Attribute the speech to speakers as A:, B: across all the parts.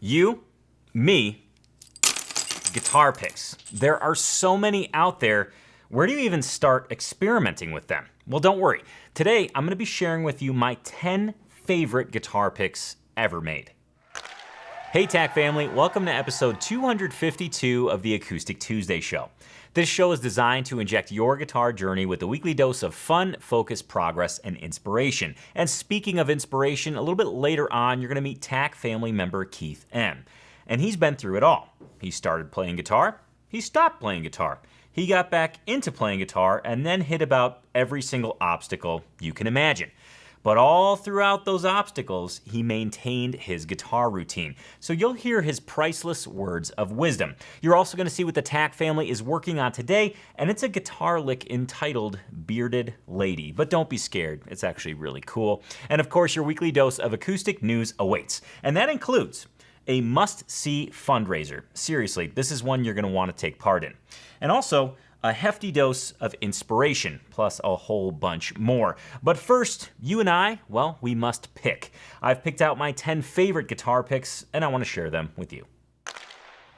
A: You, me, guitar picks. There are so many out there. Where do you even start experimenting with them? Well, don't worry. Today, I'm gonna be sharing with you my 10 favorite guitar picks ever made. Hey TAC family, welcome to episode 252 of the Acoustic Tuesday show. This show is designed to inject your guitar journey with a weekly dose of fun, focus, progress, and inspiration. And speaking of inspiration, a little bit later on, you're gonna meet TAC family member Keith M. And he's been through it all. He started playing guitar, he stopped playing guitar, he got back into playing guitar, and then hit about every single obstacle you can imagine. But all throughout those obstacles, he maintained his guitar routine. So you'll hear his priceless words of wisdom. You're also gonna see what the TAC family is working on today, and it's a guitar lick entitled Bearded Lady. But don't be scared, it's actually really cool. And of course, your weekly dose of acoustic news awaits. And that includes a must-see fundraiser. Seriously, this is one you're gonna wanna take part in. And also, a hefty dose of inspiration, plus a whole bunch more. But first, you and I, well, we must pick. I've picked out my 10 favorite guitar picks, and I want to share them with you.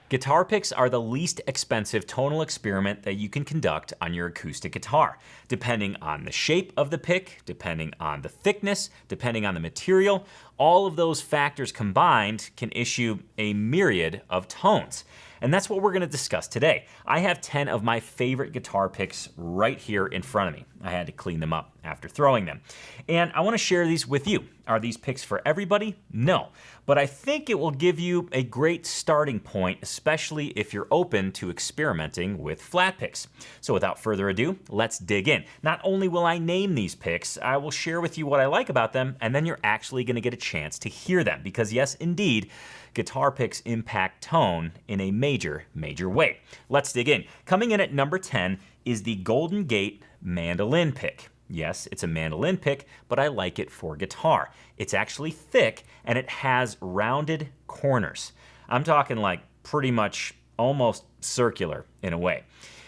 A: Guitar picks are the least expensive tonal experiment that you can conduct on your acoustic guitar. Depending on the shape of the pick, depending on the thickness, depending on the material, all of those factors combined can issue a myriad of tones. And that's what we're gonna discuss today. I have 10 of my favorite guitar picks right here in front of me. I had to clean them up after throwing them. And I wanna share these with you. Are these picks for everybody? No. But I think it will give you a great starting point, especially if you're open to experimenting with flat picks. So without further ado, let's dig in. Not only will I name these picks, I will share with you what I like about them, and then you're actually gonna get a chance to hear them. Because yes, indeed, guitar picks impact tone in a major way. Let's dig in. Coming in at number 10 is the Golden Gate mandolin pick. Yes, it's a mandolin pick, but I like it for guitar. It's actually thick and it has rounded corners. I'm talking like pretty much almost circular in a way.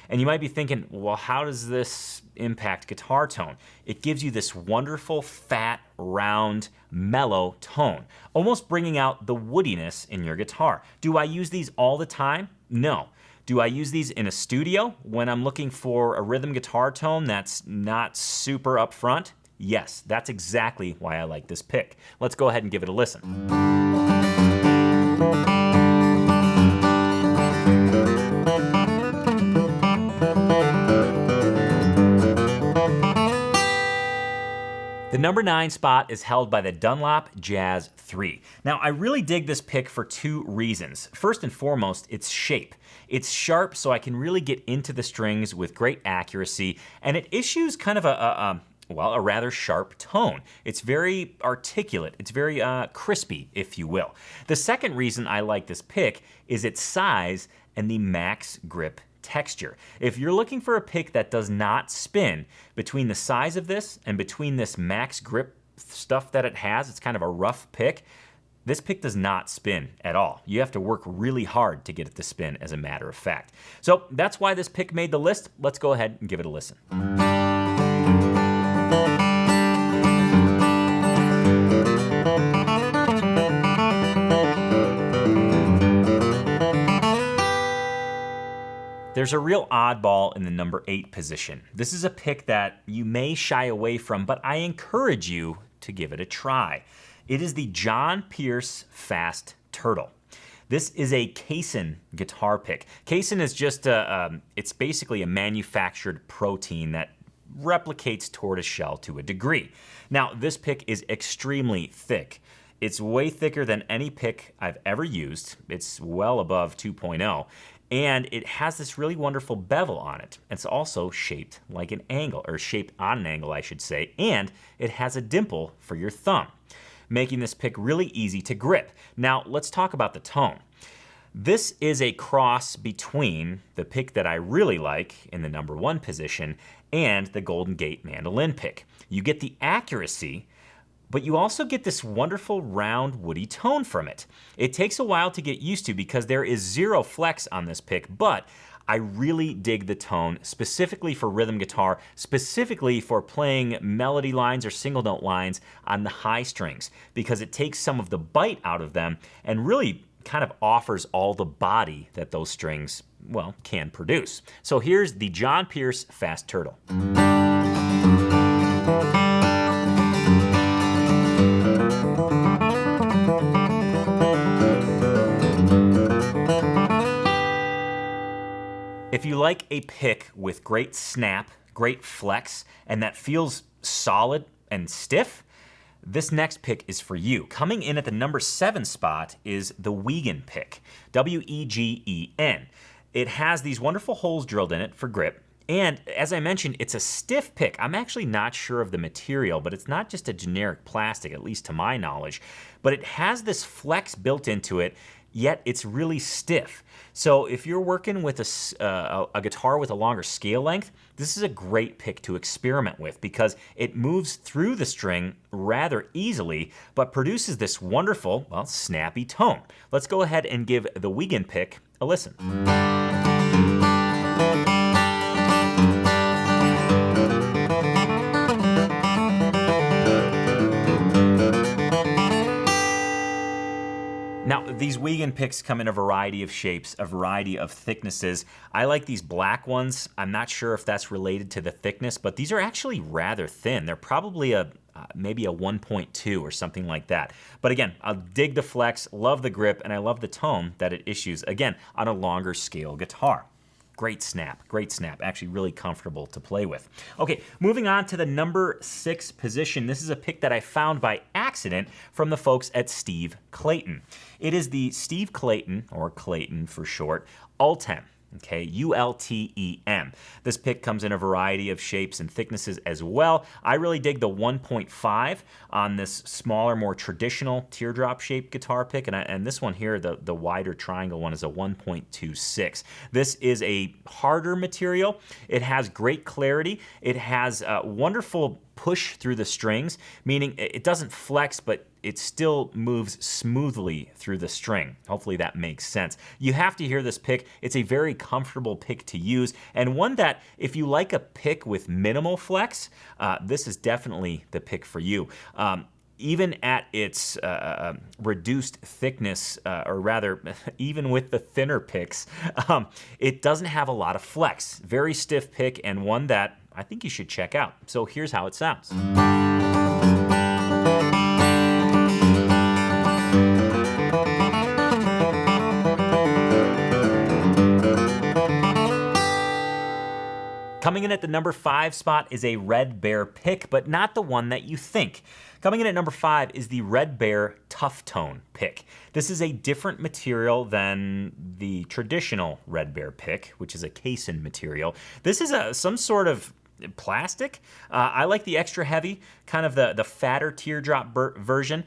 A: And you might be thinking, well, how does this impact guitar tone? It gives you this wonderful, fat, round, mellow tone, almost bringing out the woodiness in your guitar. Do I use these all the time? No. Do I use these in a studio when I'm looking for a rhythm guitar tone that's not super upfront? Yes, that's exactly why I like this pick. Let's go ahead and give it a listen. The number 9 spot is held by the Dunlop Jazz 3. Now, I really dig this pick for two reasons. First and foremost, its shape. It's sharp, so I can really get into the strings with great accuracy, and it issues kind of a rather sharp tone. It's very articulate. It's very crispy, if you will. The second reason I like this pick is its size and the max grip texture. If you're looking for a pick that does not spin, between the size of this and between this max grip stuff that it has, it's kind of a rough pick, this pick does not spin at all. You have to work really hard to get it to spin, as a matter of fact. So that's why this pick made the list. Let's go ahead and give it a listen. There's a real oddball in the number 8 position. This is a pick that you may shy away from, but I encourage you to give it a try. It is the John Pierce Fast Turtle. This is a casein guitar pick. Casein is just it's basically a manufactured protein that replicates tortoiseshell to a degree. Now, this pick is extremely thick. It's way thicker than any pick I've ever used. It's well above 2.0. And it has this really wonderful bevel on it. It's also shaped like an angle, or shaped on an angle, I should say, and it has a dimple for your thumb, making this pick really easy to grip. Now, let's talk about the tone. This is a cross between the pick that I really like in the number 1 position and the Golden Gate mandolin pick. You get the accuracy, but you also get this wonderful round woody tone from it. It takes a while to get used to because there is zero flex on this pick, but I really dig the tone, specifically for rhythm guitar, specifically for playing melody lines or single note lines on the high strings, because it takes some of the bite out of them and really kind of offers all the body that those strings, well, can produce. So here's the John Pierce Fast Turtle. If you like a pick with great snap, great flex, and that feels solid and stiff, this next pick is for you. Coming in at the number 7 spot is the Wegen pick, W-E-G-E-N. It has these wonderful holes drilled in it for grip. And as I mentioned, it's a stiff pick. I'm actually not sure of the material, but it's not just a generic plastic, at least to my knowledge. But it has this flex built into it, yet it's really stiff. So if you're working with a guitar with a longer scale length, this is a great pick to experiment with because it moves through the string rather easily, but produces this wonderful, well, snappy tone. Let's go ahead and give the Wegen pick a listen. Now, these Wegen picks come in a variety of shapes, a variety of thicknesses. I like these black ones. I'm not sure if that's related to the thickness, but these are actually rather thin. They're probably maybe a 1.2 or something like that. But again, I dig the flex, love the grip, and I love the tone that it issues, again, on a longer scale guitar. Great snap, actually really comfortable to play with. Okay, moving on to the number 6 position. This is a pick that I found by accident from the folks at Steve Clayton. It is the Steve Clayton, or Clayton for short, Ultem. Okay, U-L-T-E-M. This pick comes in a variety of shapes and thicknesses as well. I really dig the 1.5 on this smaller, more traditional teardrop shaped guitar pick, and this one here, the wider triangle one, is a 1.26. This is a harder material. It has great clarity. It has wonderful push through the strings, meaning it doesn't flex, but it still moves smoothly through the string. Hopefully that makes sense. You have to hear this pick. It's a very comfortable pick to use, and one that if you like a pick with minimal flex, this is definitely the pick for you. Even at its reduced thickness, or rather, even with the thinner picks, it doesn't have a lot of flex. Very stiff pick, and one that I think you should check out. So here's how it sounds. Coming in at the number 5 spot is a Red Bear pick, but not the one that you think. Coming in at number 5 is the Red Bear Tough Tone pick. This is a different material than the traditional Red Bear pick, which is a casein material. This is some sort of plastic. I like the extra heavy, kind of the fatter teardrop version.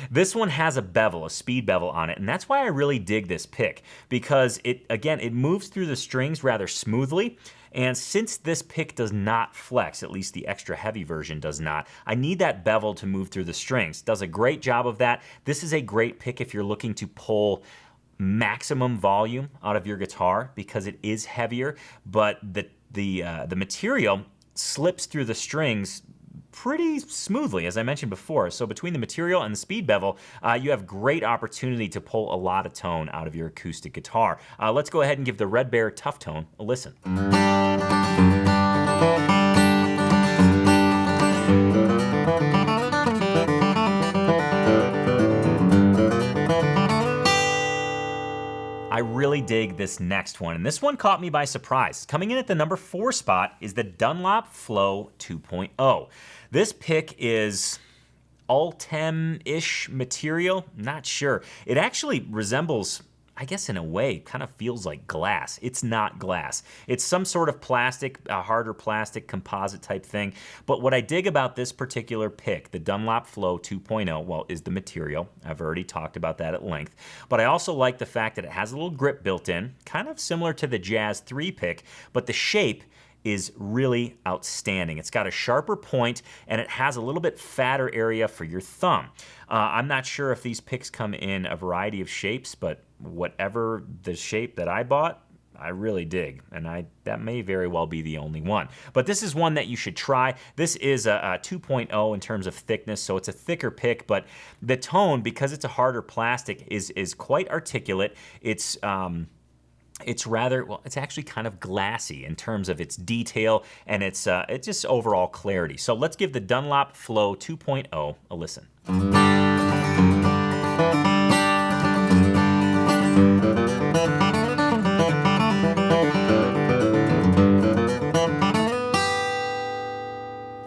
A: This one has a bevel, a speed bevel on it, and that's why I really dig this pick, because it moves through the strings rather smoothly. And since this pick does not flex, at least the extra heavy version does not, I need that bevel to move through the strings. It does a great job of that. This is a great pick if you're looking to pull maximum volume out of your guitar because it is heavier, but the material slips through the strings pretty smoothly, as I mentioned before. So between the material and the speed bevel, you have great opportunity to pull a lot of tone out of your acoustic guitar. Let's go ahead and give the Red Bear Tough Tone a listen. I really dig this next one, and this one caught me by surprise. Coming in at the number 4 spot is the Dunlop Flow 2.0. This pick is Ultem-ish material, not sure. It actually resembles, I guess in a way, kind of feels like glass. It's not glass. It's some sort of plastic, a harder plastic composite type thing. But what I dig about this particular pick, the Dunlop Flow 2.0, well, is the material. I've already talked about that at length. But I also like the fact that it has a little grip built in, kind of similar to the Jazz 3 pick, but the shape is really outstanding. It's got a sharper point and it has a little bit fatter area for your thumb. I'm not sure if these picks come in a variety of shapes, but whatever the shape that I bought, I really dig, and that may very well be the only one. But this is one that you should try. This is a 2.0 in terms of thickness, so it's a thicker pick, but the tone, because it's a harder plastic, is quite articulate. It's rather, well, it's actually kind of glassy in terms of its detail and it's just overall clarity. So let's give the Dunlop Flow 2.0 a listen.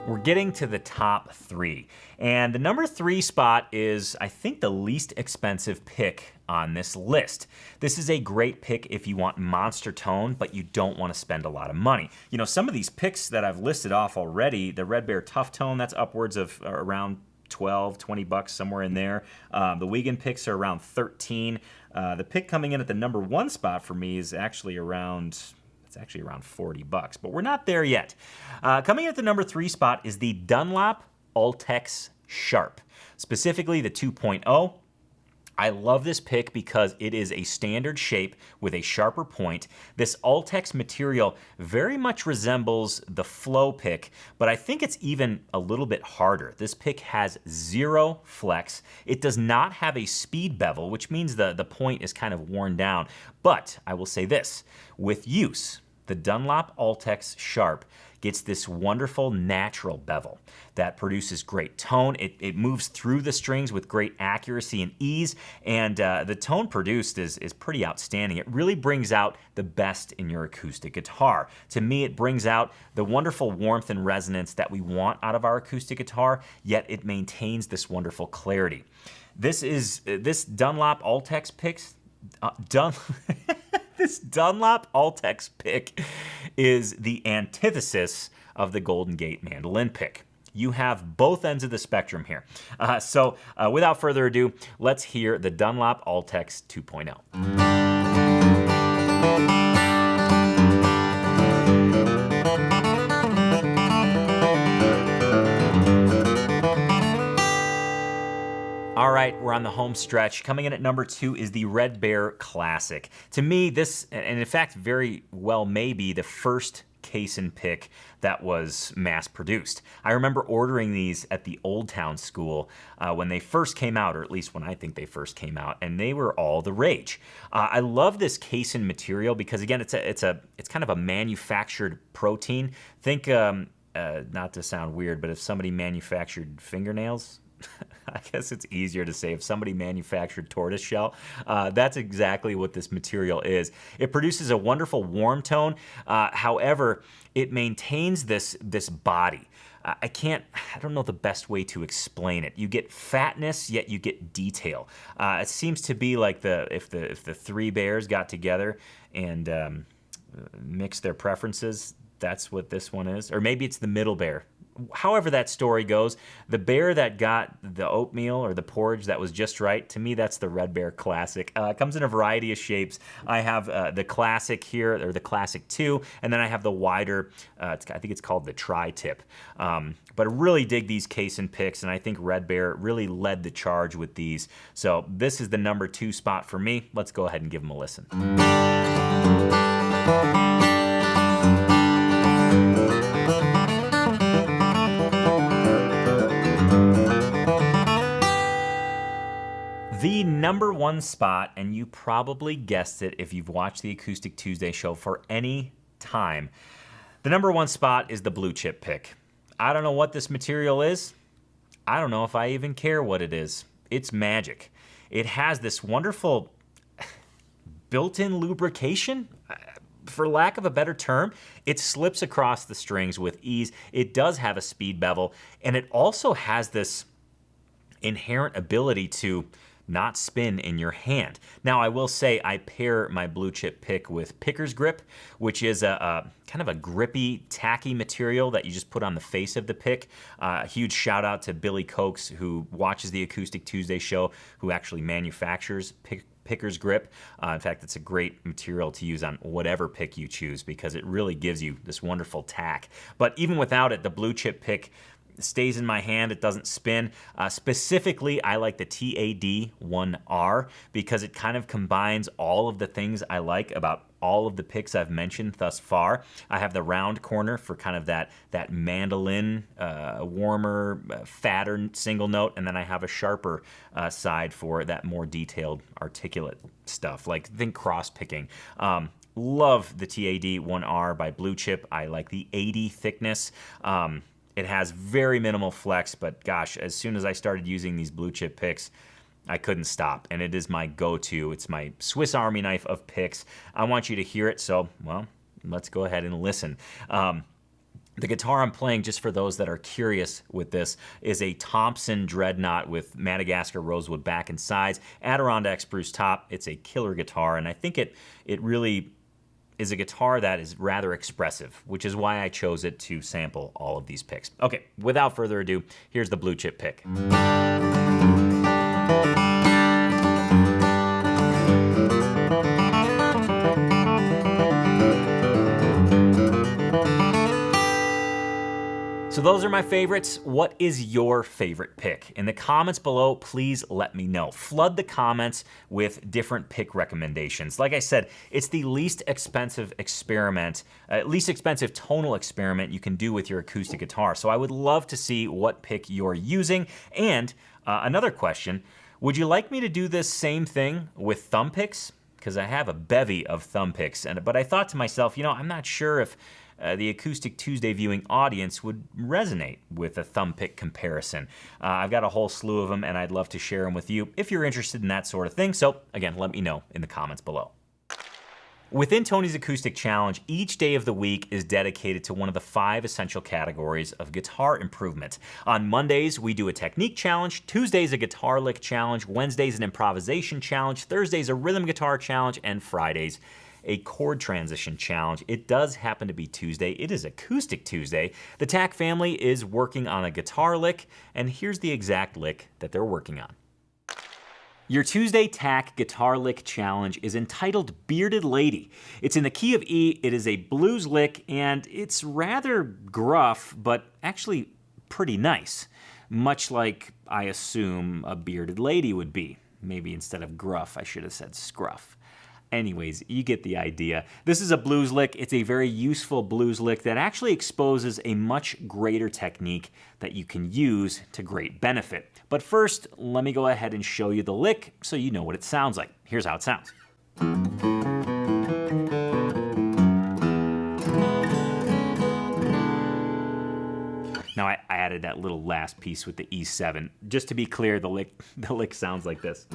A: We're getting to the top three. And the number 3 spot is, I think, the least expensive pick on this list. This is a great pick if you want monster tone, but you don't want to spend a lot of money. You know, some of these picks that I've listed off already, the Red Bear Tough Tone, that's upwards of around 12, 20 bucks, somewhere in there. The Wiegand picks are around 13. The pick coming in at the number 1 spot for me is actually around... It's actually around 40 bucks, but we're not there yet. Coming in at the number 3 spot is the Dunlop Ultex Sharp, specifically the 2.0. I love this pick because it is a standard shape with a sharper point. This Ultex material very much resembles the Flow pick, but I think it's even a little bit harder. This pick has 0 flex. It does not have a speed bevel, which means the point is kind of worn down. But I will say this, with use, the Dunlop Ultex Sharp gets this wonderful natural bevel that produces great tone. It moves through the strings with great accuracy and ease, and the tone produced is pretty outstanding. It really brings out the best in your acoustic guitar. To me, it brings out the wonderful warmth and resonance that we want out of our acoustic guitar, yet it maintains this wonderful clarity. This Dunlop Ultex picks... This Dunlop Ultex pick is the antithesis of the Golden Gate mandolin pick. You have both ends of the spectrum here. So without further ado, let's hear the Dunlop Ultex 2.0. All right, we're on the home stretch. Coming in at number 2 is the Red Bear Classic. To me, this, and in fact very well may be the first Caisson pick that was mass produced. I remember ordering these at the Old Town School when they first came out, or at least when I think they first came out, and they were all the rage. I love this Caisson material because, again, it's kind of a manufactured protein. Think, not to sound weird, but if somebody manufactured fingernails, I guess it's easier to say if somebody manufactured tortoiseshell. That's exactly what this material is. It produces a wonderful warm tone. However, it maintains this body. I don't know the best way to explain it. You get fatness, yet you get detail. It seems to be like if the 3 bears got together and mixed their preferences, that's what this one is. Or maybe it's the middle bear. However that story goes, the bear that got the oatmeal or the porridge that was just right, to me that's the Red Bear Classic. It comes in a variety of shapes. I have the Classic here, or the Classic 2, and then I have the wider, I think it's called the Tri-Tip. But I really dig these Caisson picks, and I think Red Bear really led the charge with these. So this is the number 2 spot for me. Let's go ahead and give them a listen. The number 1 spot, and you probably guessed it if you've watched the Acoustic Tuesday show for any time, the number 1 spot is the Blue Chip pick. I don't know what this material is. I don't know if I even care what it is. It's magic. It has this wonderful built-in lubrication. For lack of a better term, it slips across the strings with ease. It does have a speed bevel, and it also has this inherent ability to not spin in your hand. Now, I will say I pair my Blue Chip pick with Picker's Grip, which is a kind of a grippy, tacky material that you just put on the face of the pick. A huge shout out to Billy Cokes, who watches the Acoustic Tuesday show, who actually manufactures Picker's Grip. In fact, it's a great material to use on whatever pick you choose because it really gives you this wonderful tack. But even without it, the Blue Chip pick stays in my hand, it doesn't spin. Specifically, I like the TAD1R because it kind of combines all of the things I like about all of the picks I've mentioned thus far. I have the round corner for kind of that mandolin, warmer, fatter single note, and then I have a sharper side for that more detailed, articulate stuff, like think cross picking. Love the TAD1R by Blue Chip. I like the 80 thickness. It has very minimal flex, but gosh, as soon as I started using these Blue Chip picks, I couldn't stop, and it is my go-to. It's my Swiss Army knife of picks. I want you to hear it, so, well, let's go ahead and listen. The guitar I'm playing, just for those that are curious with this, is a Thompson Dreadnought with Madagascar rosewood back and sides, Adirondack spruce top. It's a killer guitar, and I think it really is a guitar that is rather expressive, which is why I chose it to sample all of these picks. Okay, without further ado, here's the Blue Chip pick. So those are my favorites. What is your favorite pick? In the comments below, please let me know. Flood the comments with different pick recommendations. Like I said, it's the least expensive experiment, least expensive tonal experiment you can do with your acoustic guitar. So I would love to see what pick you're using. And another question, would you like me to do this same thing with thumb picks? Because I have a bevy of thumb picks, but I thought to myself, you know, I'm not sure if the Acoustic Tuesday viewing audience would resonate with a thumb pick comparison. I've got a whole slew of them, and I'd love to share them with you if you're interested in that sort of thing. So again, let me know in the comments below. Within Tony's Acoustic Challenge, each day of the week is dedicated to one of the 5 essential categories of guitar improvement. On Mondays, we do a technique challenge, Tuesdays a guitar lick challenge, Wednesdays an improvisation challenge, Thursdays a rhythm guitar challenge, and Fridays a chord transition challenge. It does happen to be Tuesday. It is Acoustic Tuesday. The TAC family is working on a guitar lick, and here's the exact lick that they're working on. Your Tuesday TAC Guitar Lick Challenge is entitled Bearded Lady. It's in the key of E, it is a blues lick, and it's rather gruff, but actually pretty nice. Much like, I assume, a bearded lady would be. Maybe instead of gruff, I should have said scruff. Anyways, you get the idea. This is a blues lick. It's a very useful blues lick that actually exposes a much greater technique that you can use to great benefit. But first, let me go ahead and show you the lick so you know what it sounds like. Here's how it sounds. Now I added that little last piece with the E7. Just to be clear, the lick sounds like this.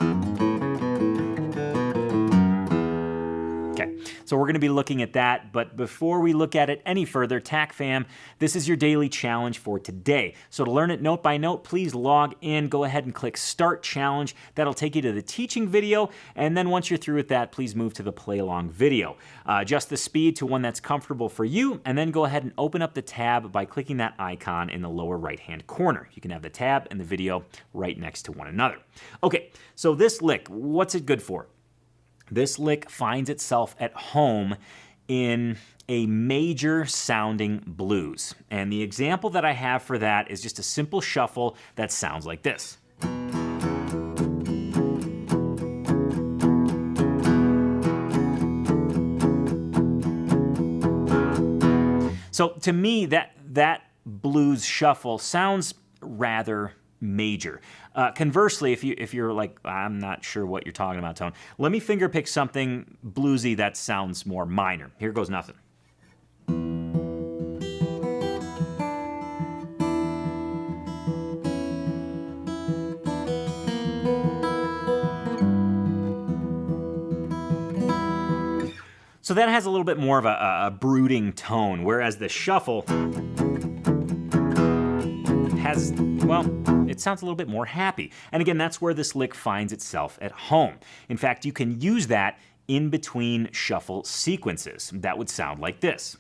A: Okay, so we're gonna be looking at that, but before we look at it any further, TAC fam, this is your daily challenge for today. So to learn it note by note, please log in, go ahead and click Start Challenge. That'll take you to the teaching video, and then once you're through with that, please move to the play along video. Adjust the speed to one that's comfortable for you, and then go ahead and open up the tab by clicking that icon in the lower right-hand corner. You can have the tab and the video right next to one another. Okay, so this lick, what's it good for? This lick finds itself at home in a major sounding blues. And the example that I have for that is just a simple shuffle that sounds like this. So to me, that blues shuffle sounds rather major. Conversely, if you're like, I'm not sure what you're talking about, Tone, let me finger pick something bluesy that sounds more minor. Here goes nothing. So that has a little bit more of a brooding tone, whereas the shuffle has, well, it sounds a little bit more happy. And again, that's where this lick finds itself at home. In fact, you can use that in between shuffle sequences. That would sound like this.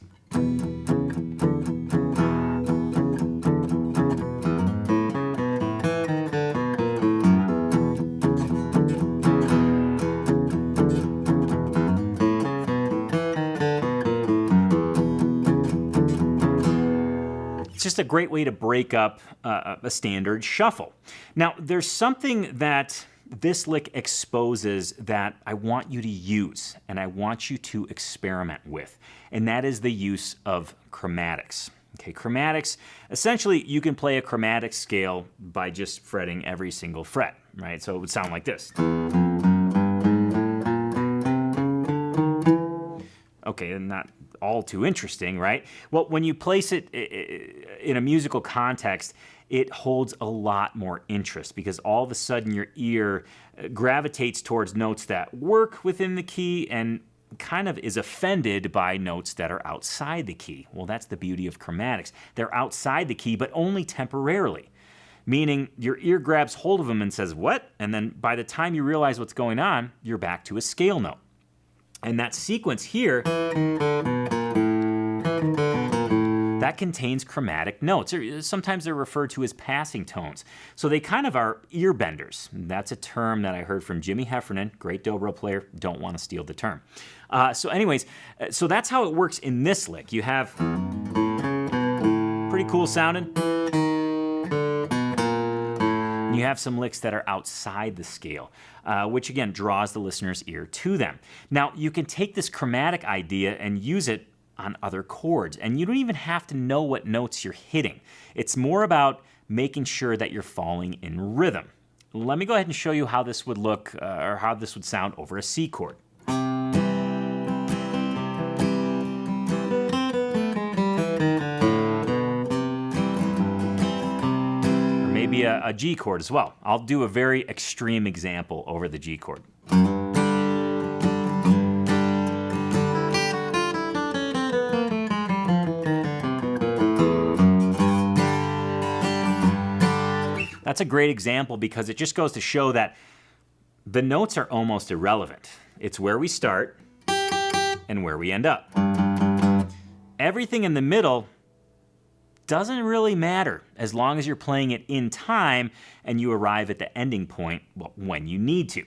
A: It's just just a great way to break up a standard shuffle. Now, there's something that this lick exposes that I want you to use and I want you to experiment with, and that is the use of chromatics. Okay, chromatics, essentially you can play a chromatic scale by just fretting every single fret, right? So it would sound like this. Okay, and not all too interesting, right? Well, when you place it in a musical context, it holds a lot more interest because all of a sudden your ear gravitates towards notes that work within the key and kind of is offended by notes that are outside the key. Well, that's the beauty of chromatics. They're outside the key, but only temporarily. Meaning your ear grabs hold of them and says, what? And then by the time you realize what's going on, you're back to a scale note. And that sequence here, that contains chromatic notes. Or sometimes they're referred to as passing tones. So they kind of are ear benders. That's a term that I heard from Jimmy Heffernan, great dobro player. Don't want to steal the term. So anyways, so that's how it works in this lick. You have pretty cool sounding. You have some licks that are outside the scale, which again draws the listener's ear to them. Now, you can take this chromatic idea and use it on other chords, and you don't even have to know what notes you're hitting. It's more about making sure that you're falling in rhythm. Let me go ahead and show you how this would look, or how this would sound over a C chord. Maybe a G chord as well. I'll do a very extreme example over the G chord. That's a great example because it just goes to show that the notes are almost irrelevant. It's where we start and where we end up. Everything in the middle doesn't really matter as long as you're playing it in time and you arrive at the ending point when you need to.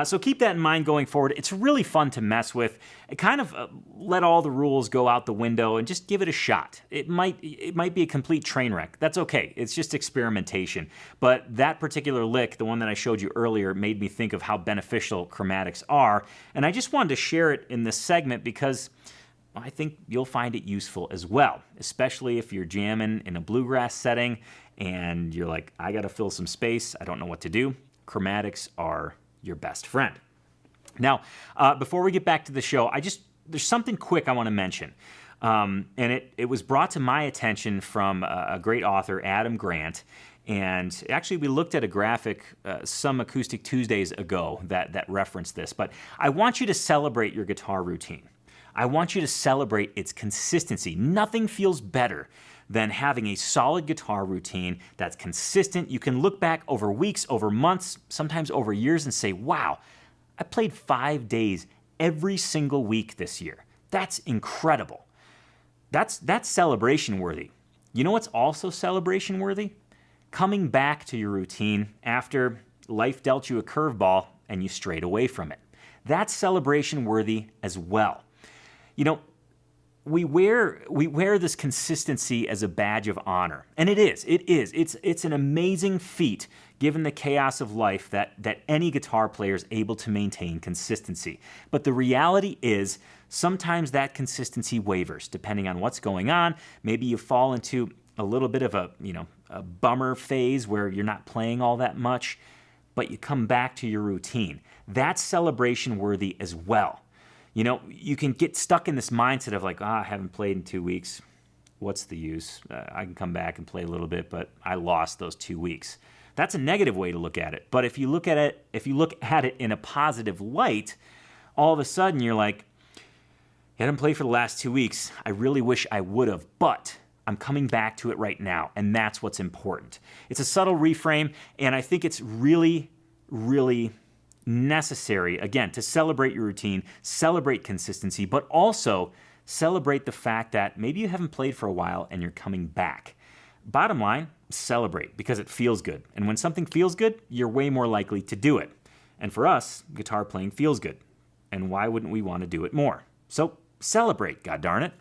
A: So keep that in mind going forward. It's really fun to mess with. Kind of let all the rules go out the window and just give it a shot. It might be a complete train wreck. That's okay. It's just experimentation. But that particular lick, the one that I showed you earlier, made me think of how beneficial chromatics are. And I just wanted to share it in this segment because I think you'll find it useful as well, especially if you're jamming in a bluegrass setting and you're like, I gotta fill some space, I don't know what to do. Chromatics are your best friend. Now, before we get back to the show, there's something quick I want to mention. And it was brought to my attention from a great author, Adam Grant. And actually, we looked at a graphic some Acoustic Tuesdays ago that referenced this. But I want you to celebrate your guitar routine. I want you to celebrate its consistency. Nothing feels better than having a solid guitar routine that's consistent. You can look back over weeks, over months, sometimes over years and say, wow, I played 5 days every single week this year. That's incredible. That's celebration worthy. You know what's also celebration worthy? Coming back to your routine after life dealt you a curveball and you strayed away from it. That's celebration worthy as well. You know, we wear this consistency as a badge of honor, and it is. It's an amazing feat given the chaos of life that any guitar player is able to maintain consistency. But the reality is sometimes that consistency wavers depending on what's going on. Maybe you fall into a little bit of a bummer phase where you're not playing all that much, but you come back to your routine. That's celebration worthy as well. You know, you can get stuck in this mindset of like, I haven't played in 2 weeks. What's the use? I can come back and play a little bit, but I lost those 2 weeks. That's a negative way to look at it. But if you look at it in a positive light, all of a sudden you're like, I haven't played for the last 2 weeks. I really wish I would have, but I'm coming back to it right now, and that's what's important. It's a subtle reframe, and I think it's really, really necessary, again, to celebrate your routine, celebrate consistency, but also celebrate the fact that maybe you haven't played for a while and you're coming back. Bottom line, celebrate because it feels good. And when something feels good, you're way more likely to do it. And for us, guitar playing feels good. And why wouldn't we want to do it more? So celebrate, god darn it.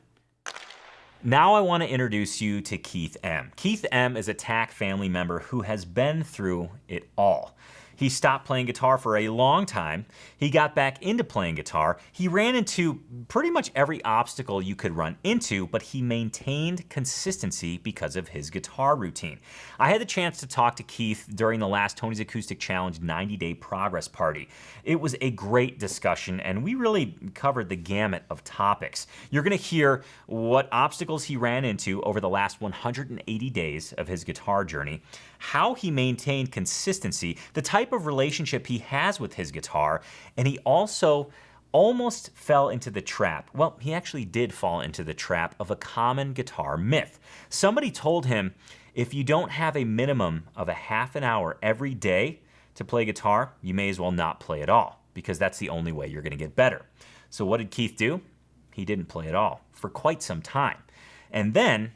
A: Now I want to introduce you to Keith M. Keith M is a TAC family member who has been through it all. He stopped playing guitar for a long time. He got back into playing guitar. He ran into pretty much every obstacle you could run into, but he maintained consistency because of his guitar routine. I had the chance to talk to Keith during the last Tony's Acoustic Challenge 90-Day Progress Party. It was a great discussion, and we really covered the gamut of topics. You're going to hear what obstacles he ran into over the last 180 days of his guitar journey, how he maintained consistency, the type of relationship he has with his guitar, and he also almost fell into the trap. Well, he actually did fall into the trap of a common guitar myth. Somebody told him, if you don't have a minimum of a half an hour every day to play guitar, you may as well not play at all, because that's the only way you're going to get better. So what did Keith do? He didn't play at all for quite some time. And then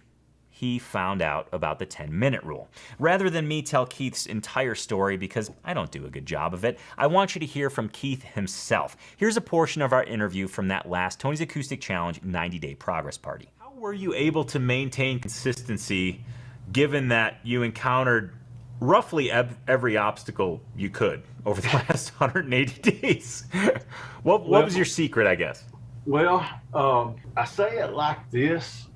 A: he found out about the 10-minute rule. Rather than me tell Keith's entire story, because I don't do a good job of it, I want you to hear from Keith himself. Here's a portion of our interview from that last Tony's Acoustic Challenge 90-Day Progress Party. How were you able to maintain consistency given that you encountered roughly every obstacle you could over the last 180 days? What was your secret, I guess?
B: Well, I say it like this.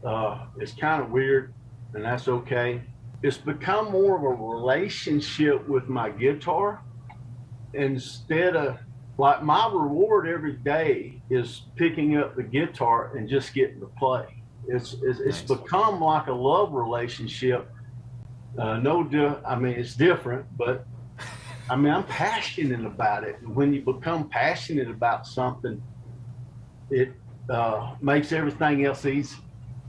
B: It's kind of weird, and that's okay. It's become more of a relationship with my guitar instead of, like, my reward every day is picking up the guitar and just getting to play. It's
A: Nice.
B: become like a love relationship. I mean, it's different, but I mean, I'm passionate about it. And when you become passionate about something, it makes everything else easy.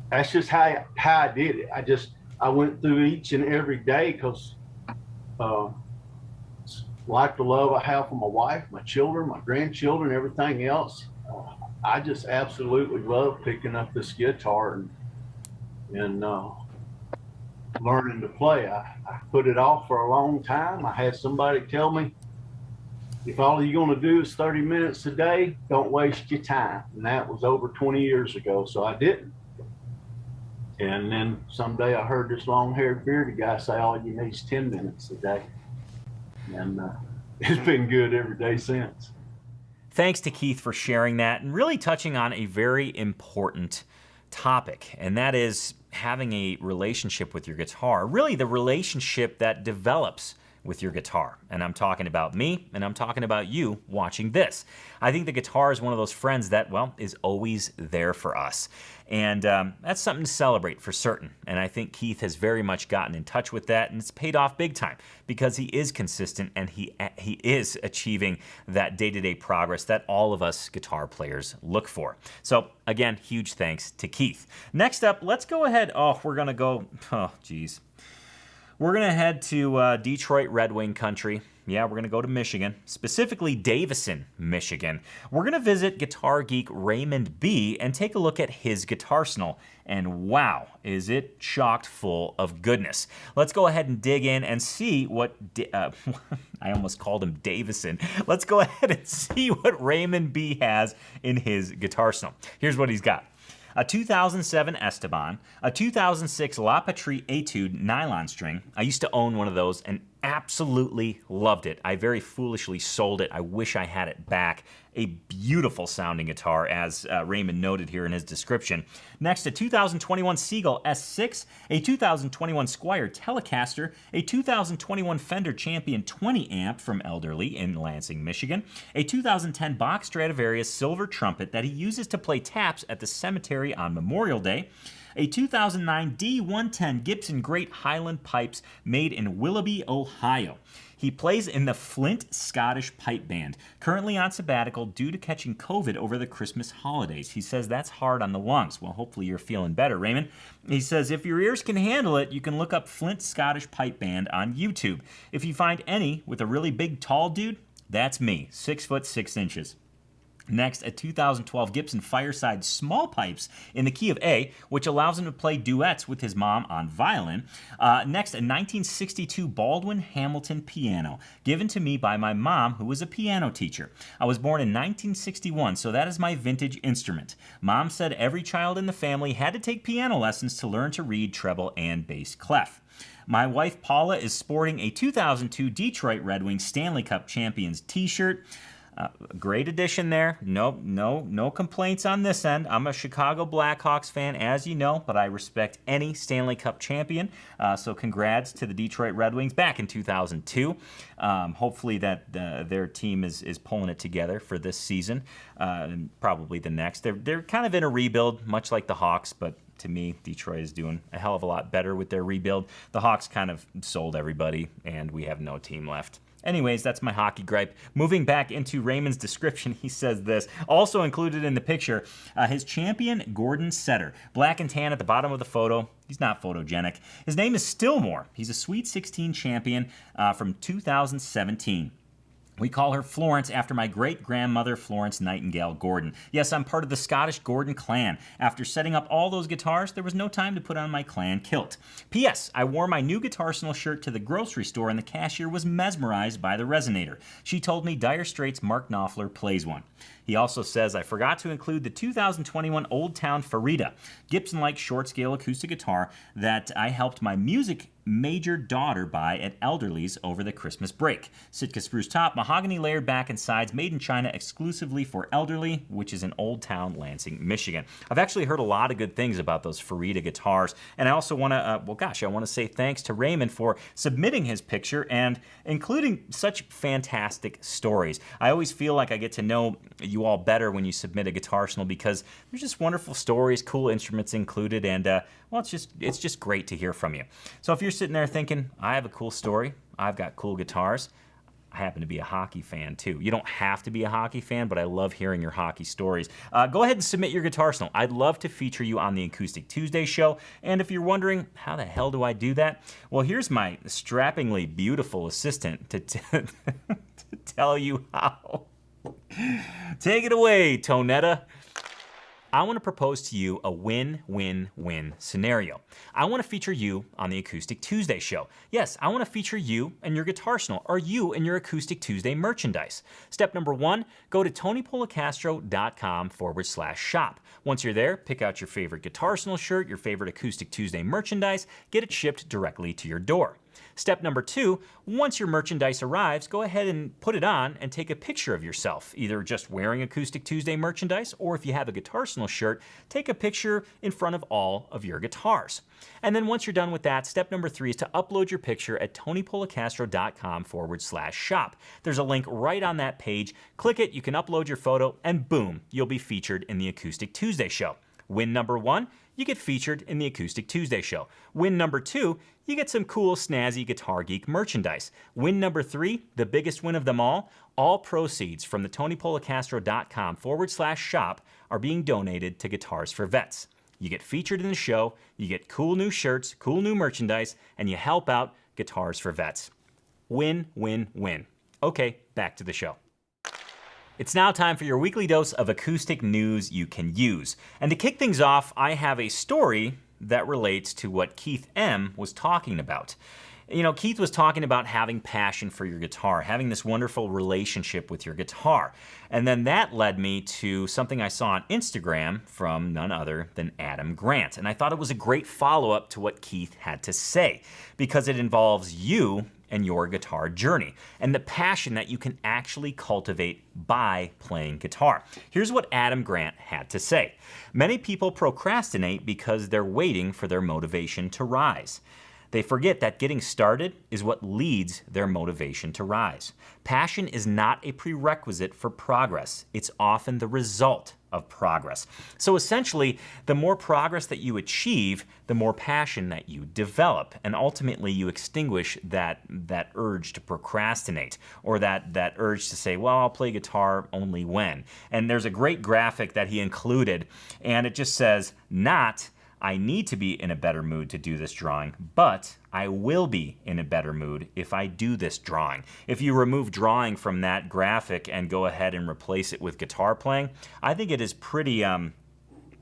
B: That's just how I did it. I went through each and every day because like the love I have for my wife, my children, my grandchildren, everything else. I just absolutely love picking up this guitar and learning to play. I put it off for a long time. I had somebody tell me, if all you're going to do is 30 minutes a day, don't waste your time. And that was over 20 years ago, so I didn't. And then someday I heard this long-haired bearded guy say all you need is 10 minutes a day. And it's been good every day since.
A: Thanks to Keith for sharing that and really touching on a very important topic, and that is having a relationship with your guitar. Really the relationship that develops with your guitar. And I'm talking about me, and I'm talking about you watching this. I think the guitar is one of those friends that, well, is always there for us. And that's something to celebrate for certain. And I think Keith has very much gotten in touch with that, and it's paid off big time because he is consistent and he is achieving that day-to-day progress that all of us guitar players look for. So again, huge thanks to Keith. Next up, let's go ahead. We're going to head to Detroit Red Wing country. Yeah, we're going to go to Michigan, specifically Davison, Michigan. We're going to visit guitar geek Raymond B. and take a look at his Guitarsenal. And wow, is it chocked full of goodness. Let's go ahead and dig in and see what... I almost called him Davison. Let's go ahead and see what Raymond B. has in his Guitarsenal. Here's what he's got. A 2007 Esteban, a 2006 La Patrie Etude nylon string. I used to own one of those and absolutely loved it. I very foolishly sold it. I wish I had it back. A beautiful sounding guitar, as Raymond noted here in his description. Next, a 2021 Seagull S6, a 2021 Squier Telecaster, a 2021 Fender Champion 20 amp from Elderly in Lansing, Michigan, a 2010 Bach Stradivarius silver trumpet that he uses to play taps at the cemetery on Memorial Day, a 2009 D110 Gibson Great Highland pipes made in Willoughby, Ohio. He plays in the Flint Scottish Pipe Band, currently on sabbatical due to catching COVID over the Christmas holidays. He says that's hard on the lungs. Well, hopefully you're feeling better, Raymond. He says if your ears can handle it, you can look up Flint Scottish Pipe Band on YouTube. If you find any with a really big, tall dude, that's me, 6 foot 6 inches. Next, a 2012 Gibson Fireside Small Pipes in the key of A, which allows him to play duets with his mom on violin. Next, a 1962 Baldwin Hamilton piano, given to me by my mom, who was a piano teacher. I was born in 1961, so that is my vintage instrument. Mom said every child in the family had to take piano lessons to learn to read treble and bass clef. My wife Paula is sporting a 2002 Detroit Red Wings Stanley Cup Champions t-shirt. Great addition there. No complaints on this end. I'm a Chicago Blackhawks fan, as you know, but I respect any Stanley Cup champion. So congrats to the Detroit Red Wings back in 2002. Hopefully that their team is pulling it together for this season, and probably the next. They're kind of in a rebuild, much like the Hawks, but to me, Detroit is doing a hell of a lot better with their rebuild. The Hawks kind of sold everybody, and we have no team left. Anyways, that's my hockey gripe. Moving back into Raymond's description, he says this. Also included in the picture, his champion, Gordon Setter. Black and tan at the bottom of the photo. He's not photogenic. His name is Stillmore. He's a Sweet 16 champion from 2017. We call her Florence after my great-grandmother Florence Nightingale Gordon. Yes, I'm part of the Scottish Gordon clan. After setting up all those guitars, there was no time to put on my clan kilt. P.S. I wore my new Guitarsenal shirt to the grocery store and the cashier was mesmerized by the resonator. She told me Dire Straits' Mark Knopfler plays one. He also says, I forgot to include the 2021 Old Town Farida, Gibson-like short-scale acoustic guitar that I helped my music major daughter buy at Elderly's over the Christmas break. Sitka spruce top, mahogany layered back and sides, made in China exclusively for Elderly, which is in Old Town, Lansing, Michigan. I've actually heard a lot of good things about those Farida guitars, and I also want to, I want to say thanks to Raymond for submitting his picture and including such fantastic stories. I always feel like I get to know you all better when you submit a Guitarsenal because there's just wonderful stories, cool instruments included, and it's just great to hear from you. So if you're sitting there thinking, I have a cool story, I've got cool guitars, I happen to be a hockey fan too. You don't have to be a hockey fan, but I love hearing your hockey stories. Go ahead and submit your Guitarsenal. I'd love to feature you on the Acoustic Tuesday show. And if you're wondering, how the hell do I do that? Well, here's my strappingly beautiful assistant to tell you how. Take it away, Tonetta. I want to propose to you a win-win-win scenario. I want to feature you on the Acoustic Tuesday show. Yes, I want to feature you and your Guitarsenal, or you and your Acoustic Tuesday merchandise. Step number 1, go to tonypolicastro.com/shop. Once you're there, pick out your favorite Guitarsenal shirt, your favorite Acoustic Tuesday merchandise, get it shipped directly to your door. Step number 2, once your merchandise arrives, go ahead and put it on and take a picture of yourself, either just wearing Acoustic Tuesday merchandise, or if you have a Guitarsenal shirt, take a picture in front of all of your guitars. And then once you're done with that, step number 3 is to upload your picture at tonypolicastro.com/shop. There's a link right on that page. Click it, you can upload your photo, and boom, you'll be featured in the Acoustic Tuesday show. Win number 1, you get featured in the Acoustic Tuesday show. Win number 2, you get some cool, snazzy Guitar Geek merchandise. Win number 3, the biggest win of them all proceeds from the tonypolicastro.com/shop are being donated to Guitars for Vets. You get featured in the show, you get cool new shirts, cool new merchandise, and you help out Guitars for Vets. Win, win, win. Okay, back to the show. It's now time for your weekly dose of acoustic news you can use. And to kick things off, I have a story that relates to what Keith M. was talking about. You know, Keith was talking about having passion for your guitar, having this wonderful relationship with your guitar. And then that led me to something I saw on Instagram from none other than Adam Grant. And I thought it was a great follow-up to what Keith had to say, because it involves you and your guitar journey, and the passion that you can actually cultivate by playing guitar. Here's what Adam Grant had to say. Many people procrastinate because they're waiting for their motivation to rise. They forget that getting started is what leads their motivation to rise. Passion is not a prerequisite for progress. It's often the result of progress. So essentially, the more progress that you achieve, the more passion that you develop, and ultimately you extinguish that urge to procrastinate, or that urge to say, well, I'll play guitar only when. And there's a great graphic that he included, and it just says, not I need to be in a better mood to do this drawing, but I will be in a better mood if I do this drawing. If you remove drawing from that graphic and go ahead and replace it with guitar playing, I think it is pretty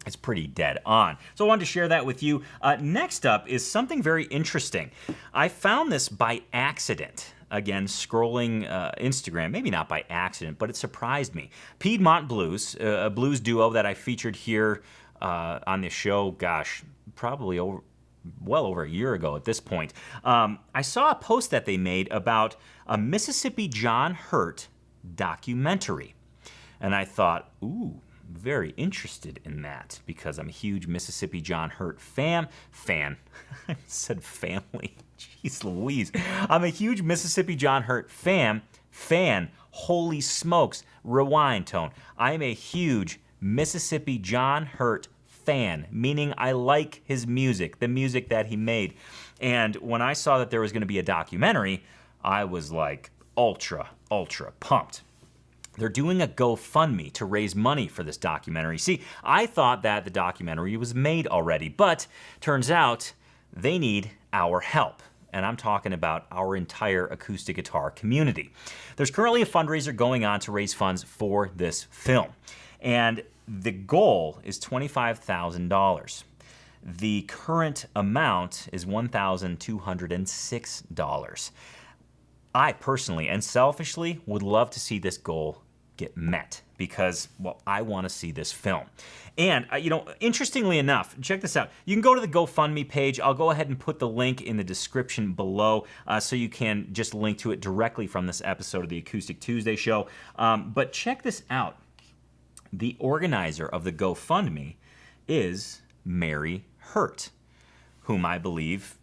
A: it's pretty dead on. So I wanted to share that with you. Next up is something very interesting. I found this by accident. Again, scrolling Instagram, maybe not by accident, but it surprised me. Piedmont Blues, a blues duo that I featured here on this show, gosh, probably well over a year ago at this point. I saw a post that they made about a Mississippi John Hurt documentary. And I thought, ooh, very interested in that because I'm a huge Mississippi John Hurt fan. I said family. Jeez Louise. I'm a huge Mississippi John Hurt fan. Holy smokes. Rewind tone. I am a huge Mississippi John Hurt fan, meaning I like his music, the music that he made. And when I saw that there was going to be a documentary, I was like ultra pumped. They're doing a GoFundMe to raise money for this documentary. See, I thought that the documentary was made already, but turns out they need our help. And I'm talking about our entire acoustic guitar community. There's currently a fundraiser going on to raise funds for this film. And the goal is $25,000. The current amount is $1,206. I personally and selfishly would love to see this goal get met because, well, I want to see this film. And, interestingly enough, check this out. You can go to the GoFundMe page. I'll go ahead and put the link in the description below so you can just link to it directly from this episode of the Acoustic Tuesday show. But check this out. The organizer of the GoFundMe is Mary Hurt, whom I believe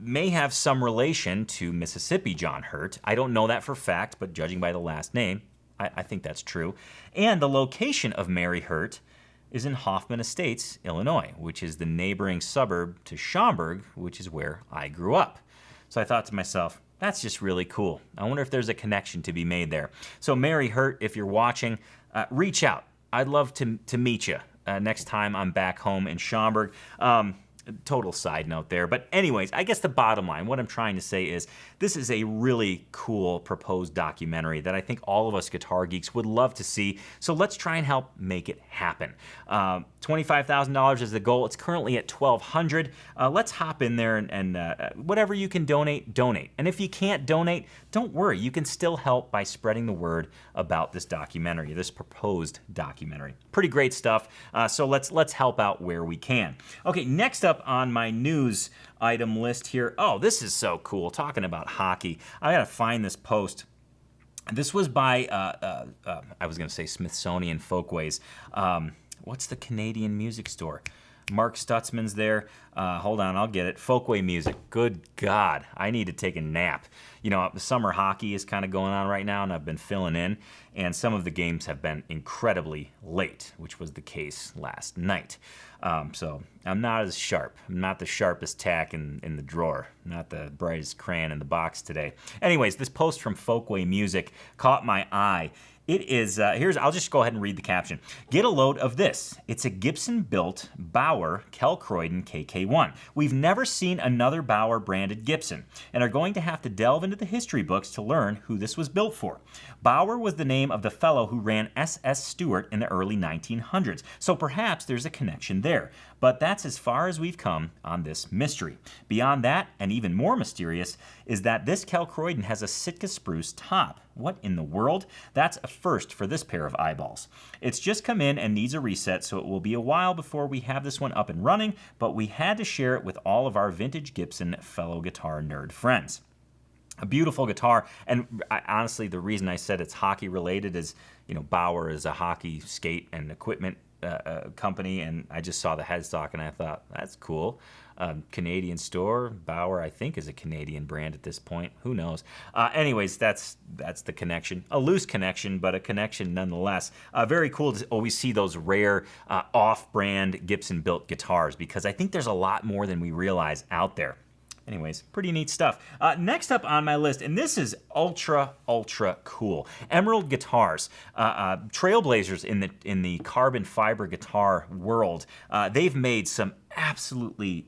A: may have some relation to Mississippi John Hurt. I don't know that for fact, but judging by the last name, I think that's true. And the location of Mary Hurt is in Hoffman Estates, Illinois, which is the neighboring suburb to Schaumburg, which is where I grew up. So I thought to myself, that's just really cool. I wonder if there's a connection to be made there. So Mary Hurt, if you're watching, reach out. I'd love to meet you next time I'm back home in Schaumburg. Total side note there. But anyways, I guess the bottom line, what I'm trying to say is this is a really cool proposed documentary that I think all of us guitar geeks would love to see. So let's try and help make it happen. $25,000 is the goal. It's currently at $1,200. Let's hop in there and whatever you can donate. And if you can't donate, don't worry. You can still help by spreading the word about this documentary, this proposed documentary. Pretty great stuff. So let's help out where we can. Okay, next up on my news item list here. Oh, this is so cool. Talking about hockey. I gotta find this post. This was by, I was gonna say Smithsonian Folkways. What's the Canadian music store? Mark Stutzman's there. Hold on, I'll get it. Folkway Music. Good God, I need to take a nap. The summer hockey is kind of going on right now, and I've been filling in, and some of the games have been incredibly late, which was the case last night. So I'm not as sharp. I'm not the sharpest tack in the drawer, not the brightest crayon in the box today. Anyways, this post from Folkway Music caught my eye. It is, I'll just go ahead and read the caption. Get a load of this. It's a Gibson-built Bauer Kel-Croydon KK1. We've never seen another Bauer-branded Gibson, and are going to have to delve into the history books to learn who this was built for. Bauer was the name of the fellow who ran SS Stewart in the early 1900s, so perhaps there's a connection there. But that's as far as we've come on this mystery. Beyond that, and even more mysterious, is that this Kel-Croydon has a Sitka spruce top. What in the world? That's a first for this pair of eyeballs. It's just come in and needs a reset, so it will be a while before we have this one up and running, but we had to share it with all of our vintage Gibson fellow guitar nerd friends. A beautiful guitar, and honestly, the reason I said it's hockey related is, Bauer is a hockey skate and equipment company, and I just saw the headstock and I thought, that's cool. Canadian store. Bauer, I think, is a Canadian brand at this point. Who knows? Anyways, that's the connection. A loose connection, but a connection nonetheless. Very cool to always see those rare off-brand Gibson-built guitars because I think there's a lot more than we realize out there. anyways, pretty neat stuff. Next up on my list, and this is ultra cool. Emerald Guitars, trailblazers in the carbon fiber guitar world. They've made some absolutely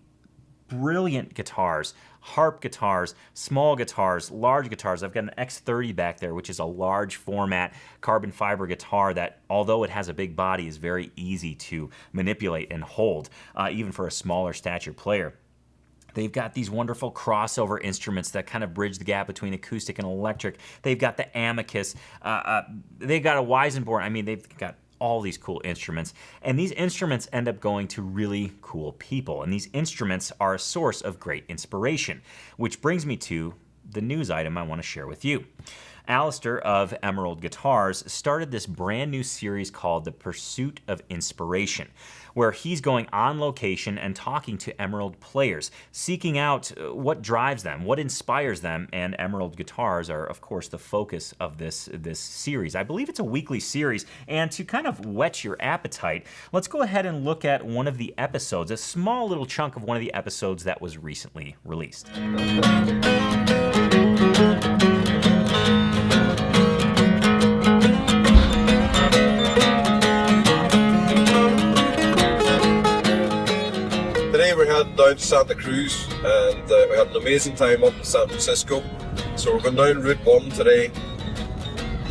A: brilliant guitars, harp guitars, small guitars, large guitars. I've got an X30 back there, which is a large format carbon fiber guitar that, although it has a big body, is very easy to manipulate and hold, even for a smaller stature player. They've got these wonderful crossover instruments that kind of bridge the gap between acoustic and electric. They've got the Amicus. They've got a Weizenborn. I mean, they've got all these cool instruments, and these instruments end up going to really cool people, and these instruments are a source of great inspiration, which brings me to the news item I want to share with you. Alistair of Emerald Guitars started this brand new series called The Pursuit of Inspiration, where he's going on location and talking to Emerald players, seeking out what drives them, what inspires them, and Emerald Guitars are, of course, the focus of this series. I believe it's a weekly series, and to kind of whet your appetite, let's go ahead and look at one of the episodes, a small little chunk of one of the episodes that was recently released.
C: We're heading down to Santa Cruz, and we had an amazing time up in San Francisco. So we're going down Route 1 today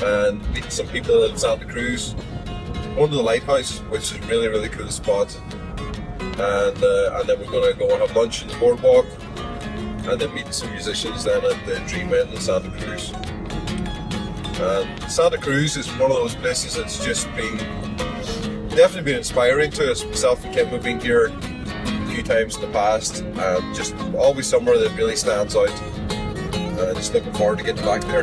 C: and meeting some people in Santa Cruz. Going to the lighthouse, which is a really cool spot. And then we're going to go have lunch in the boardwalk, and then meet some musicians then at the Dream Inn in Santa Cruz. And Santa Cruz is one of those places that's just definitely been inspiring to us. Myself and Kim have been here few times in the past, and just always somewhere that really stands out. Just looking forward to getting back there.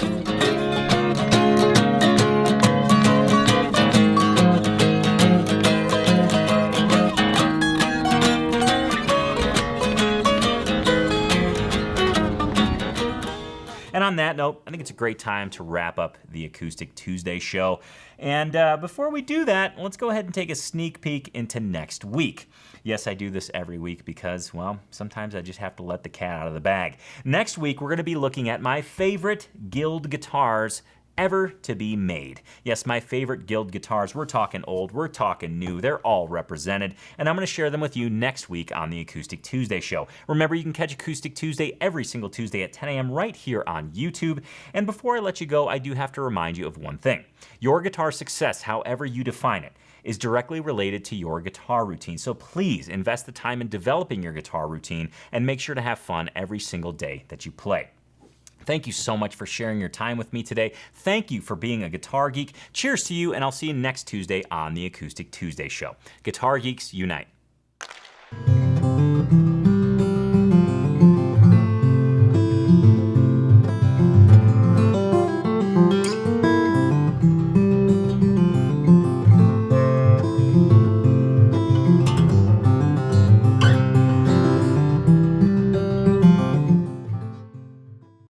A: And on that note, I think it's a great time to wrap up the Acoustic Tuesday show. And before we do that, let's go ahead and take a sneak peek into next week. Yes, I do this every week because, well, sometimes I just have to let the cat out of the bag. Next week, we're going to be looking at my favorite Guild guitars ever to be made. Yes, my favorite Guild guitars. We're talking old, we're talking new, they're all represented, and I'm going to share them with you next week on the Acoustic Tuesday show. Remember, you can catch Acoustic Tuesday every single Tuesday at 10 a.m. right here on YouTube. And before I let you go, I do have to remind you of one thing. Your guitar success, however you define it, is directly related to your guitar routine. So please invest the time in developing your guitar routine and make sure to have fun every single day that you play. Thank you so much for sharing your time with me today. Thank you for being a guitar geek. Cheers to you, and I'll see you next Tuesday on the Acoustic Tuesday show. Guitar geeks unite.